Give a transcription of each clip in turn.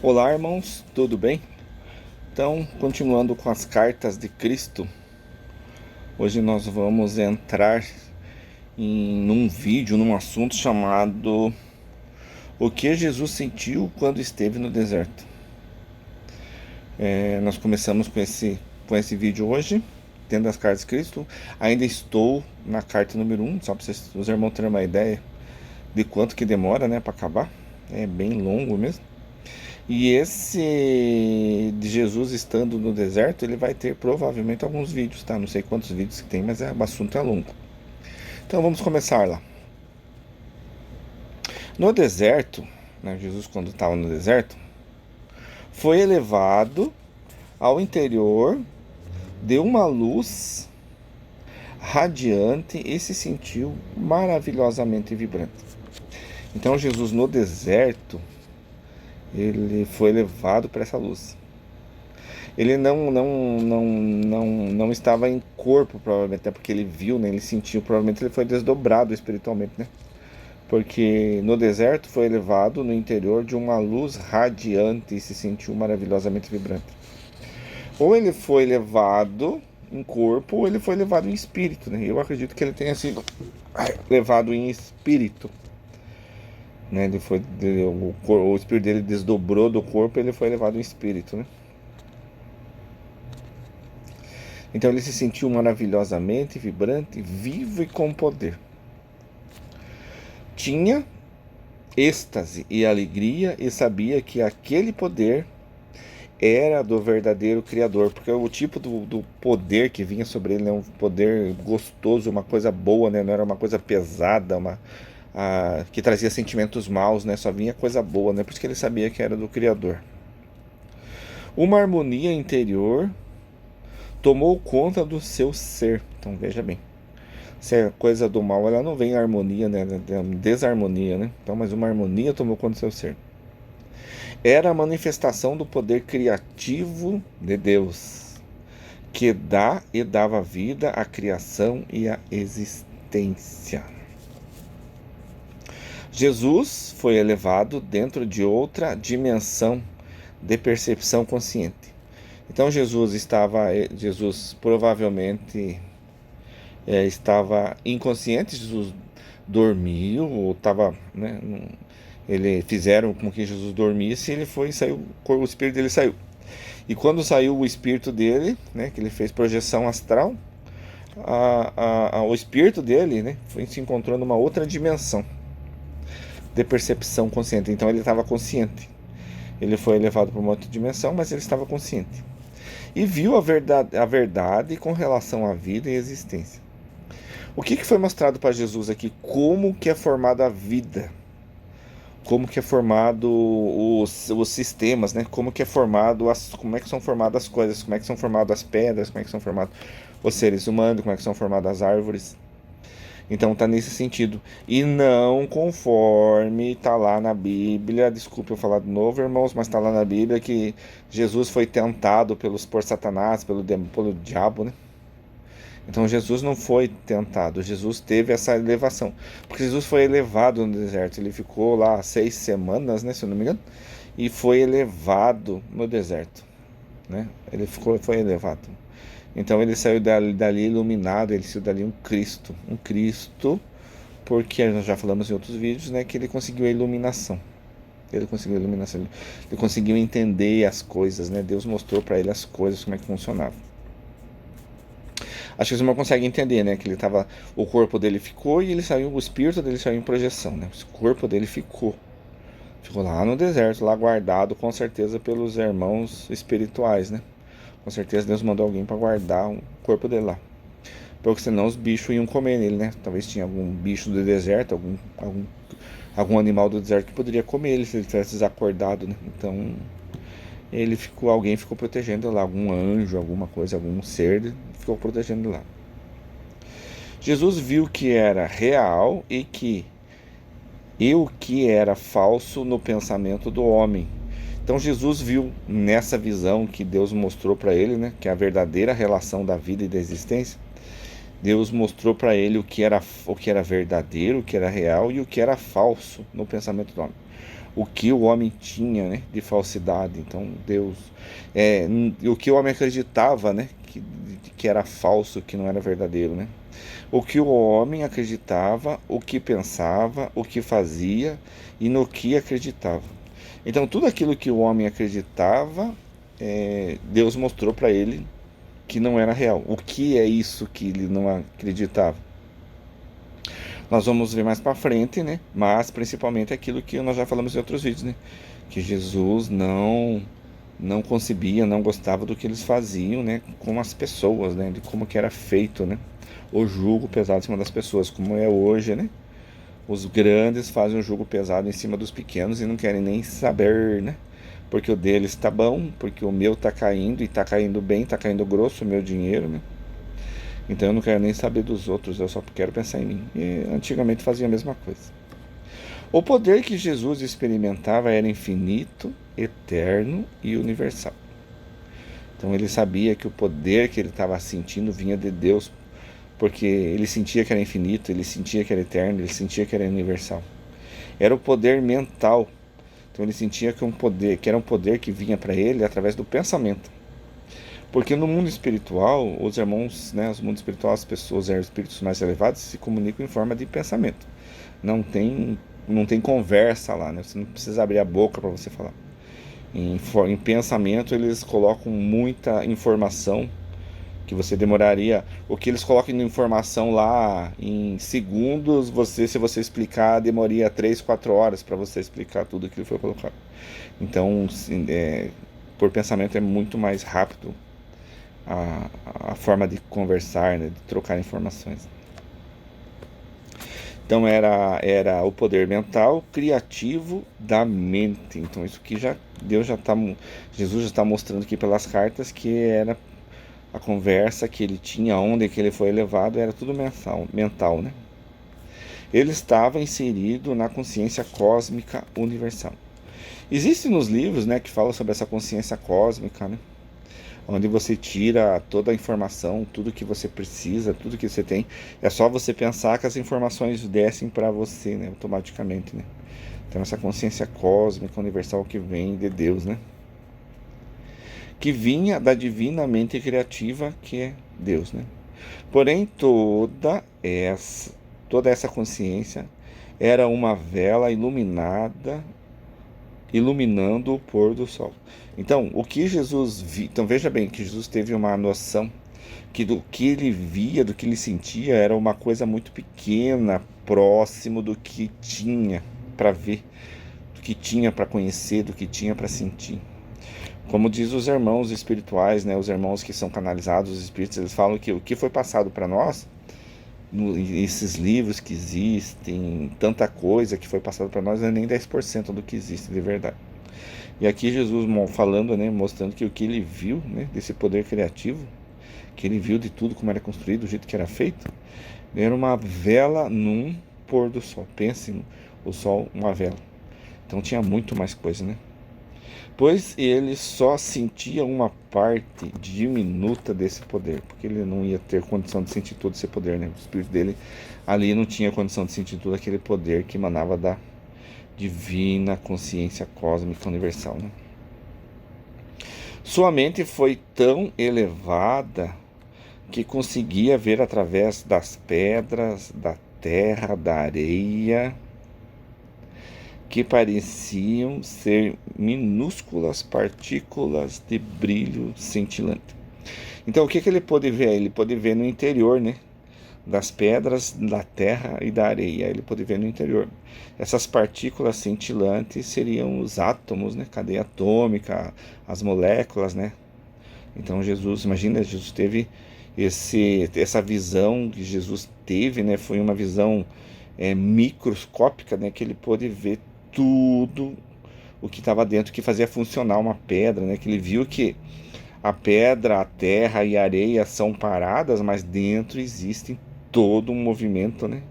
Olá, irmãos, tudo bem? Então, continuando com as cartas de Cristo, hoje nós vamos entrar num vídeo, num assunto chamado O que Jesus sentiu quando esteve no deserto. Nós começamos com esse vídeo hoje, tendo as cartas de Cristo. Ainda estou na carta número 1, só para os irmãos terem uma ideia de quanto que demora, né, para acabar. É bem longo mesmo. E esse de Jesus estando no deserto, ele vai ter provavelmente alguns vídeos, tá? Não sei quantos vídeos que tem, mas o assunto é longo. Então vamos começar lá. No deserto, né, Jesus quando estava no deserto, foi elevado ao interior de uma luz radiante e se sentiu maravilhosamente vibrante. Então Jesus no deserto, ele foi levado para essa luz. Ele não estava em corpo, provavelmente, até porque ele viu, né? Ele sentiu, provavelmente ele foi desdobrado espiritualmente, né? Porque no deserto foi elevado no interior de uma luz radiante e se sentiu maravilhosamente vibrante. Ou ele foi levado em corpo, ou ele foi levado em espírito, né? Eu acredito que ele tenha sido levado em espírito, né? O espírito dele desdobrou do corpo, ele foi levado em espírito, né? Então ele se sentiu maravilhosamente vibrante, vivo e com poder. Tinha êxtase e alegria e sabia que aquele poder era do verdadeiro Criador, porque o tipo do poder que vinha sobre ele é um poder gostoso, uma coisa boa, né? Não era uma coisa pesada, que trazia sentimentos maus, né? Só vinha coisa boa, né? Por isso que ele sabia que era do Criador. Uma harmonia interior tomou conta do seu ser. Então veja bem, se a coisa do mal, ela não vem em harmonia, né? É uma desarmonia, né? Então, mas uma harmonia tomou conta do seu ser. Era a manifestação do poder criativo de Deus, que dá e dava vida à criação e à existência. Jesus foi elevado dentro de outra dimensão de percepção consciente. Então Jesus provavelmente estava inconsciente, Jesus dormiu, ou estava, né, fizeram com que Jesus dormisse, ele foi e saiu, o espírito dele saiu. E quando saiu o espírito dele, né, que ele fez projeção astral, o espírito dele, né, se encontrou numa outra dimensão de percepção consciente. Então ele estava consciente. Ele foi elevado para uma outra dimensão, mas ele estava consciente. E viu a verdade com relação à vida e existência. O que foi mostrado para Jesus aqui? Como que é formada a vida? Como que é formado os sistemas, né? Como que é formado como é que são formadas as coisas? Como é que são formadas as pedras? Como é que são formados os seres humanos? Como é que são formadas as árvores? Então tá nesse sentido. E não conforme tá lá na Bíblia, desculpe eu falar de novo, irmãos, mas tá lá na Bíblia que Jesus foi tentado por Satanás, pelo diabo, né? Então Jesus não foi tentado, Jesus teve essa elevação. Porque Jesus foi elevado no deserto, ele ficou lá 6 semanas, né, se eu não me engano, e foi elevado no deserto, né? Foi elevado. Então ele saiu dali iluminado, ele saiu dali um Cristo, porque nós já falamos em outros vídeos, né, que ele conseguiu a iluminação. Ele conseguiu a iluminação, ele conseguiu entender as coisas, né? Deus mostrou para ele as coisas, como é que funcionava. Acho que você não consegue entender, né? Que o corpo dele ficou e ele saiu, o espírito dele saiu em projeção, né? O corpo dele ficou lá no deserto, lá guardado, com certeza pelos irmãos espirituais, né? Com certeza Deus mandou alguém para guardar o corpo dele lá, porque senão os bichos iam comer ele, né? Talvez tinha algum bicho do deserto, algum animal do deserto que poderia comer ele se ele tivesse desacordado, né? Então alguém ficou protegendo lá, algum anjo, alguma coisa, algum ser ficou protegendo lá. Jesus viu que era real e o que era falso no pensamento do homem. Então Jesus viu nessa visão que Deus mostrou para ele, né, que é a verdadeira relação da vida e da existência. Deus mostrou para ele o que era verdadeiro, o que era real e o que era falso no pensamento do homem. o que o homem tinha, né, de falsidade. Então Deus, o que o homem acreditava, né, que era falso, que não era verdadeiro, né? O que o homem acreditava, o que pensava, o que fazia e no que acreditava. Então tudo aquilo que o homem acreditava, Deus mostrou para ele que não era real. O que é isso que ele não acreditava? Nós vamos ver mais para frente, né? Mas principalmente aquilo que nós já falamos em outros vídeos, né? Que Jesus não concebia, não gostava do que eles faziam, né? Com as pessoas, né? De como que era feito, né? O jugo pesado em cima das pessoas, como é hoje, né? Os grandes fazem o jugo pesado em cima dos pequenos e não querem nem saber, né? Porque o deles está bom, porque o meu está caindo e está caindo bem, está caindo grosso o meu dinheiro, né? Então eu não quero nem saber dos outros, eu só quero pensar em mim. E antigamente fazia a mesma coisa. O poder que Jesus experimentava era infinito, eterno e universal. Então ele sabia que o poder que ele estava sentindo vinha de Deus, porque ele sentia que era infinito, ele sentia que era eterno, ele sentia que era universal. Era o poder mental. Então ele sentia que era um poder que vinha para ele através do pensamento. Porque no mundo espiritual, os irmãos, né, no mundo espiritual, as pessoas, os espíritos mais elevados se comunicam em forma de pensamento. Não tem, não tem conversa lá, né? Você não precisa abrir a boca para você falar. Em pensamento, eles colocam muita informação que você demoraria. O que eles colocam de informação lá em segundos, se você explicar, demoraria 3, 4 horas para você explicar tudo aquilo que foi colocado. Então, por pensamento é muito mais rápido a forma de conversar, né, de trocar informações. Então era o poder mental criativo da mente. Então isso que Jesus já está mostrando aqui pelas cartas que era a conversa que ele tinha, onde que ele foi elevado, era tudo mental, né? Ele estava inserido na consciência cósmica universal. Existem nos livros, né, que falam sobre essa consciência cósmica, né? Onde você tira toda a informação, tudo que você precisa, tudo que você tem. É só você pensar que as informações descem para você, né, automaticamente, né? Então essa consciência cósmica universal que vem de Deus, né? Que vinha da divina mente criativa que é Deus, né? Porém toda essa consciência era uma vela iluminando o pôr do sol. Então, o que Jesus viu, então veja bem que Jesus teve uma noção que do que ele via, do que ele sentia, era uma coisa muito pequena, próximo do que tinha para ver, do que tinha para conhecer, do que tinha para sentir. Como diz os irmãos espirituais, né, os irmãos que são canalizados, os espíritos, eles falam que o que foi passado para nós, esses livros que existem, tanta coisa que foi passado para nós, não é nem 10% do que existe de verdade. E aqui Jesus falando, né, mostrando que o que ele viu, né, desse poder criativo, que ele viu de tudo como era construído, do jeito que era feito, era uma vela num pôr do sol. Pense, o sol, uma vela. Então tinha muito mais coisa, né? Pois ele só sentia uma parte diminuta desse poder, porque ele não ia ter condição de sentir todo esse poder, né? O espírito dele ali não tinha condição de sentir todo aquele poder que emanava da divina consciência cósmica universal, né? Sua mente foi tão elevada que conseguia ver através das pedras, da terra, da areia, que pareciam ser minúsculas partículas de brilho cintilante. Então, o que ele pôde ver? Ele pôde ver no interior, né? Das pedras, da terra e da areia. Ele pôde ver no interior. Essas partículas cintilantes seriam os átomos, né? Cadeia atômica, as moléculas, né? Então, imagina, Jesus teve essa visão que Jesus teve, né? Foi uma visão microscópica, né? Que ele pôde ver tudo o que estava dentro, que fazia funcionar uma pedra, né? Que ele viu que a pedra, a terra e a areia são paradas, mas dentro existe todo um movimento, né?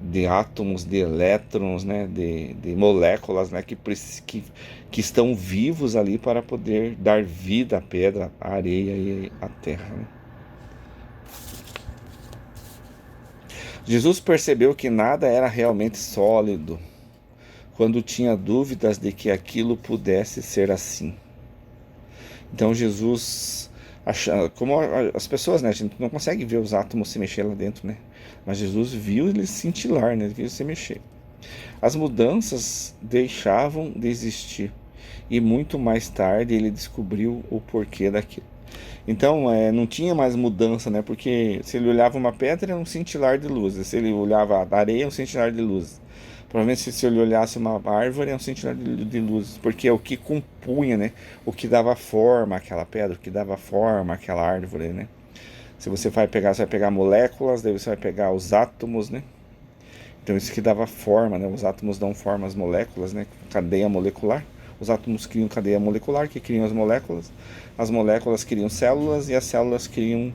De átomos, de elétrons, né? De moléculas, né? Que estão vivos ali para poder dar vida à pedra, à areia e à terra, né? Jesus percebeu que nada era realmente sólido, quando tinha dúvidas de que aquilo pudesse ser assim. Então Jesus, como as pessoas, né, a gente não consegue ver os átomos se mexer lá dentro, né? Mas Jesus viu eles cintilar, né? Viu se mexer. As mudanças deixavam de existir e muito mais tarde ele descobriu o porquê daquilo. Então não tinha mais mudança, né? Porque se ele olhava uma pedra, era um cintilar de luzes. Se ele olhava a areia, um cintilar de luzes. Provavelmente se ele olhasse uma árvore, é um cintilar de luzes. Porque é o que compunha, né? O que dava forma àquela pedra, o que dava forma àquela árvore, né? Se você vai pegar, você vai pegar moléculas, daí você vai pegar os átomos, né? Então isso que dava forma, né? Os átomos dão forma às moléculas, né? Cadeia molecular. Os átomos criam cadeia molecular, que criam as moléculas criam células e as células criam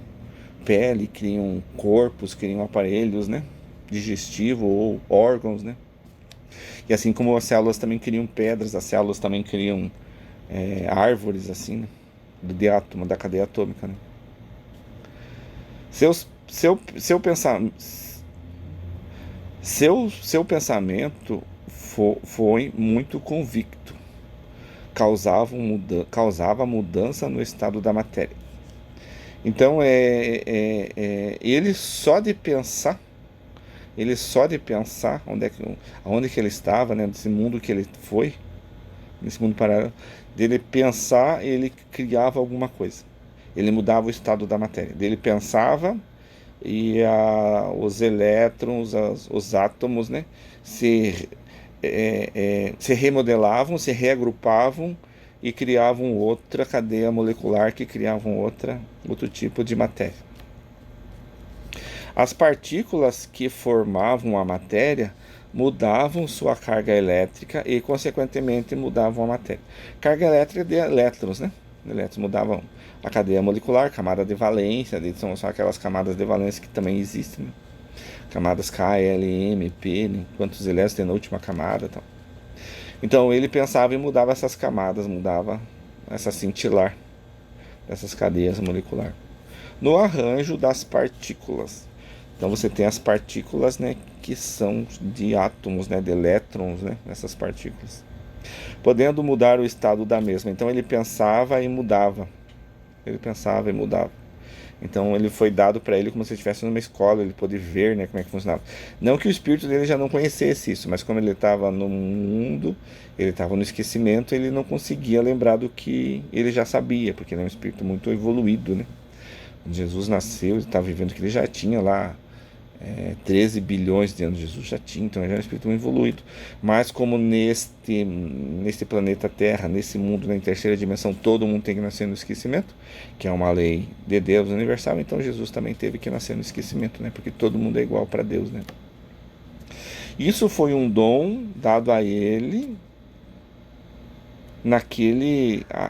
pele, criam corpos, criam aparelhos, né? Digestivo ou órgãos, né? E assim como as células também criam pedras, as células também criam árvores, assim, né? De átomo, da cadeia atômica, né? Seu pensamento foi muito convicto, causava mudança no estado da matéria. Então ele só de pensar onde que ele estava, né, nesse mundo que ele foi, nesse mundo paralelo, dele pensar, ele criava alguma coisa. Ele mudava o estado da matéria. Dele pensava e os elétrons, os átomos, né, se remodelavam, se reagrupavam e criavam outra cadeia molecular que criavam outro tipo de matéria. As partículas que formavam a matéria mudavam sua carga elétrica e, consequentemente, mudavam a matéria. Carga elétrica de elétrons, né? Elétrons mudavam a cadeia molecular, camada de valência, são aquelas camadas de valência que também existem, né? Camadas K, L, M, P, né? Quantos elétrons tem na última camada, tal. Então ele pensava e mudava essas camadas, mudava essa cintilar dessas cadeias moleculares. No arranjo das partículas. Então você tem as partículas, né, que são de átomos, né, de elétrons, né, essas partículas. Podendo mudar o estado da mesma. Então ele pensava e mudava. Ele pensava e mudava. Então ele foi dado para ele como se estivesse numa escola, ele pôde ver, né, como é que funcionava. Não que o espírito dele já não conhecesse isso, mas como ele estava no mundo, ele estava no esquecimento, ele não conseguia lembrar do que ele já sabia, porque ele é um espírito muito evoluído, né? Quando Jesus nasceu, ele estava vivendo que ele já tinha lá 13 bilhões de anos. Jesus já tinha, então ele era um espírito muito evoluído. Mas como neste planeta Terra, nesse mundo, na terceira dimensão, todo mundo tem que nascer no esquecimento, que é uma lei de Deus universal, então Jesus também teve que nascer no esquecimento, né? Porque todo mundo é igual para Deus, né? Isso foi um dom dado a ele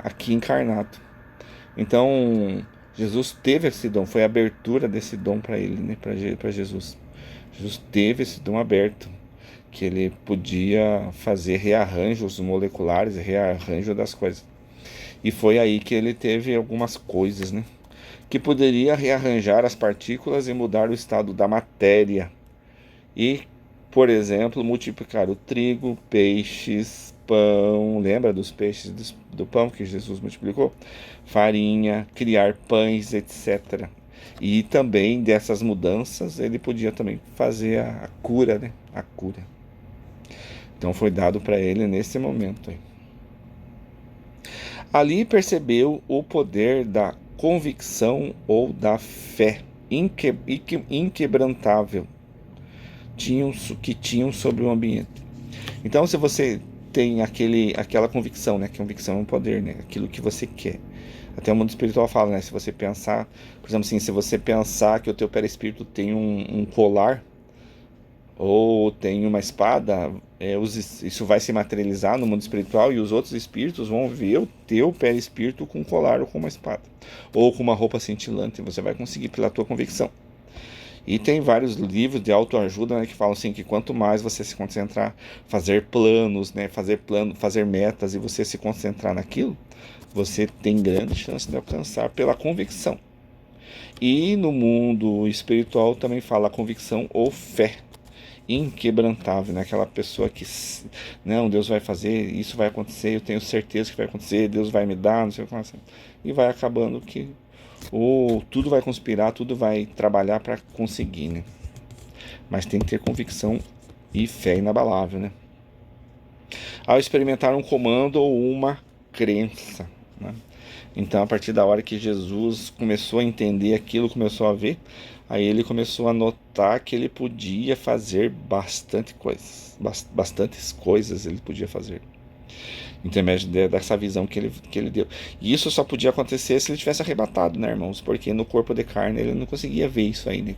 aqui encarnado. Então Jesus teve esse dom, foi a abertura desse dom para ele, né? Para Jesus. Jesus teve esse dom aberto, que ele podia fazer rearranjos moleculares, rearranjo das coisas. E foi aí que ele teve algumas coisas, né? Que poderia rearranjar as partículas e mudar o estado da matéria. E, por exemplo, multiplicar o trigo, peixes, pão. Lembra dos peixes do pão que Jesus multiplicou? Farinha, criar pães, etc. E também dessas mudanças ele podia também fazer a cura, né? A cura. Então foi dado para ele nesse momento aí. Ali percebeu o poder da convicção ou da fé inquebrantável que tinham sobre o ambiente. Então, se você tem aquela convicção, né? Convicção é um poder, né? Aquilo que você quer. Até o mundo espiritual fala, né? Se você pensar, por exemplo, assim, se você pensar que o teu perispírito tem um colar ou tem uma espada, isso vai se materializar no mundo espiritual e os outros espíritos vão ver o teu perispírito com um colar ou com uma espada ou com uma roupa cintilante. Você vai conseguir pela tua convicção. E tem vários livros de autoajuda, né, que falam assim que quanto mais você se concentrar, fazer planos, né, fazer metas e você se concentrar naquilo, você tem grande chance de alcançar pela convicção. E no mundo espiritual também fala convicção ou fé. inquebrantável, né? Aquela pessoa que, não, Deus vai fazer, isso vai acontecer, eu tenho certeza que vai acontecer, Deus vai me dar, não sei o que, assim. E vai acabando que ou tudo vai conspirar, tudo vai trabalhar para conseguir, né? Mas tem que ter convicção e fé inabalável, né? Ao experimentar um comando ou uma crença, né? Então, a partir da hora que Jesus começou a entender aquilo, começou a ver, aí ele começou a notar que ele podia fazer bastantes coisas ele podia fazer, intermédio dessa visão que ele deu. E isso só podia acontecer se ele tivesse arrebatado, né, irmãos? Porque no corpo de carne ele não conseguia ver isso aí, né?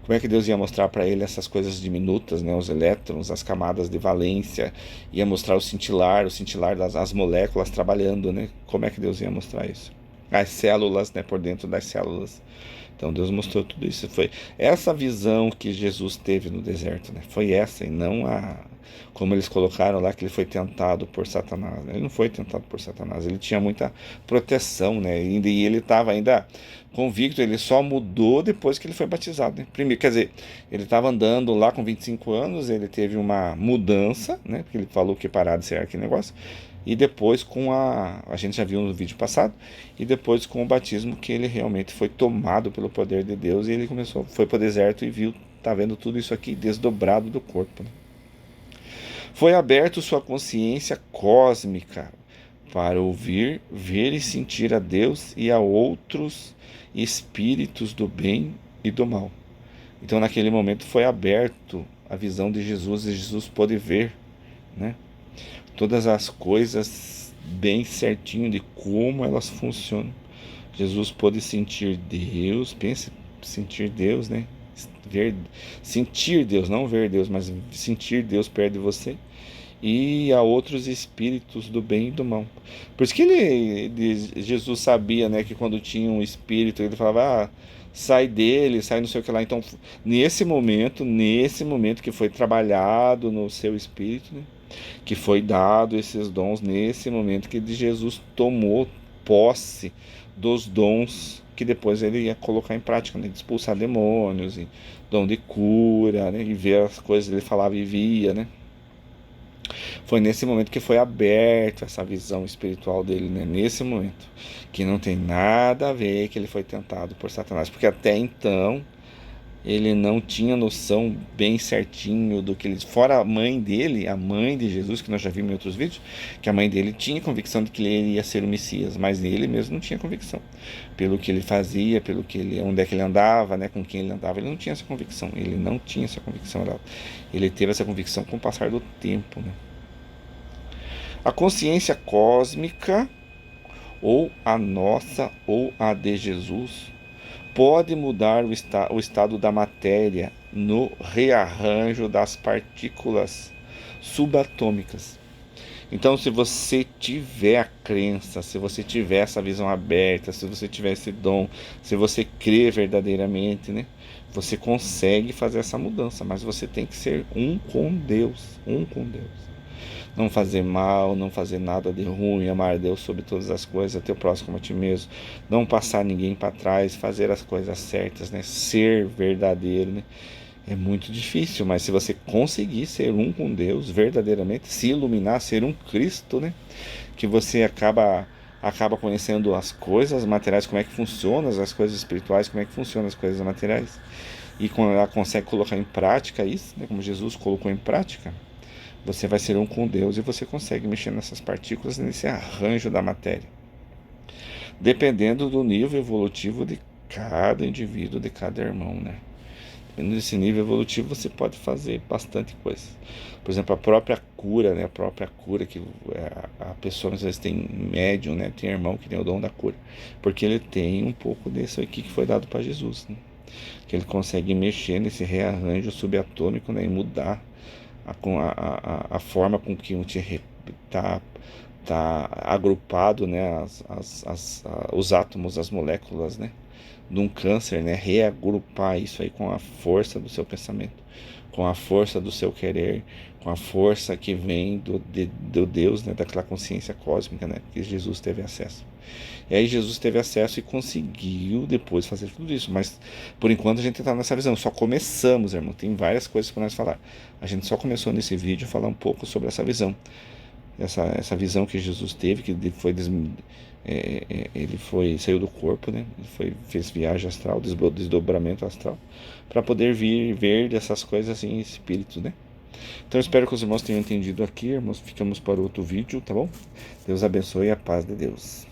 Como é que Deus ia mostrar para ele essas coisas diminutas, né? Os elétrons, as camadas de valência, ia mostrar o cintilar das as moléculas trabalhando, né? Como é que Deus ia mostrar isso? As células, né? Por dentro das células. Então Deus mostrou tudo isso. Foi essa visão que Jesus teve no deserto, né? Foi essa e não a como eles colocaram lá que ele foi tentado por Satanás. Ele não foi tentado por Satanás. Ele tinha muita proteção, né? E ele estava ainda convicto. Ele só mudou depois que ele foi batizado, né? Primeiro, quer dizer, ele estava andando lá com 25 anos. Ele teve uma mudança, né? Porque ele falou que parar de ser aquele negócio. E depois com a gente já viu no vídeo passado, e depois com o batismo que ele realmente foi tomado pelo poder de Deus e ele foi para o deserto e viu, tá vendo tudo isso aqui desdobrado do corpo, né? Foi aberto sua consciência cósmica para ouvir, ver e sentir a Deus e a outros espíritos do bem e do mal. Então naquele momento foi aberto a visão de Jesus e Jesus pôde ver, né? Todas as coisas bem certinho de como elas funcionam. Jesus pôde sentir Deus, pense, sentir Deus, né? Ver, sentir Deus, não ver Deus, mas sentir Deus perto de você. E a outros espíritos do bem e do mal. Por isso que Jesus sabia, né, que quando tinha um espírito, ele falava, sai dele, sai não sei o que lá. Então, nesse momento que foi trabalhado no seu espírito, né, que foi dado esses dons nesse momento que Jesus tomou posse dos dons que depois ele ia colocar em prática, né? De expulsar demônios, e dom de cura, né? E ver as coisas, ele falava e via, né? Foi nesse momento que foi aberto essa visão espiritual dele, né? Nesse momento, que não tem nada a ver que ele foi tentado por Satanás, porque até então ele não tinha noção bem certinho do que ele... Fora a mãe dele, a mãe de Jesus, que nós já vimos em outros vídeos, que a mãe dele tinha convicção de que ele ia ser o Messias, mas ele mesmo não tinha convicção. Pelo que ele fazia, pelo que ele, onde é que ele andava, né, com quem ele andava, ele não tinha essa convicção. Ele não tinha essa convicção. Ele teve essa convicção com o passar do tempo, né? A consciência cósmica, ou a nossa, ou a de Jesus, pode mudar o estado da matéria no rearranjo das partículas subatômicas. Então, se você tiver a crença, se você tiver essa visão aberta, se você tiver esse dom, se você crê verdadeiramente, né, você consegue fazer essa mudança, mas você tem que ser um com Deus, um com Deus. Não fazer mal, não fazer nada de ruim, amar a Deus sobre todas as coisas, ter o próximo como a ti mesmo, não passar ninguém para trás, fazer as coisas certas, né? Ser verdadeiro, né? É muito difícil, mas se você conseguir ser um com Deus verdadeiramente, se iluminar, ser um Cristo, né? Que você acaba conhecendo as coisas materiais, como é que funcionam as coisas espirituais, como é que funcionam as coisas materiais, e quando ela consegue colocar em prática isso, né? Como Jesus colocou em prática, você vai ser um com Deus e você consegue mexer nessas partículas, nesse arranjo da matéria. Dependendo do nível evolutivo de cada indivíduo, de cada irmão, né? Dependendo desse nível evolutivo, você pode fazer bastante coisa. Por exemplo, a própria cura, né? A própria cura que a pessoa às vezes tem médium, né? Tem irmão que tem o dom da cura. Porque ele tem um pouco disso aqui que foi dado para Jesus, né? Que ele consegue mexer nesse rearranjo subatômico, né? E mudar a forma com que está agrupado, né, os átomos, as moléculas, né, de um câncer, né, reagrupar isso aí com a força do seu pensamento, com a força do seu querer, com a força que vem do Deus, né, daquela consciência cósmica, né, que Jesus teve acesso. E aí Jesus teve acesso e conseguiu depois fazer tudo isso. Mas por enquanto a gente está nessa visão. Só começamos, irmão. Tem várias coisas para nós falar. A gente só começou nesse vídeo a falar um pouco sobre essa visão. Essa visão que Jesus teve, que ele saiu do corpo, né? Ele fez viagem astral, desdobramento astral, para poder vir ver dessas coisas em espírito, né? Então eu espero que os irmãos tenham entendido aqui, irmãos. Ficamos para outro vídeo, tá bom? Deus abençoe e a paz de Deus.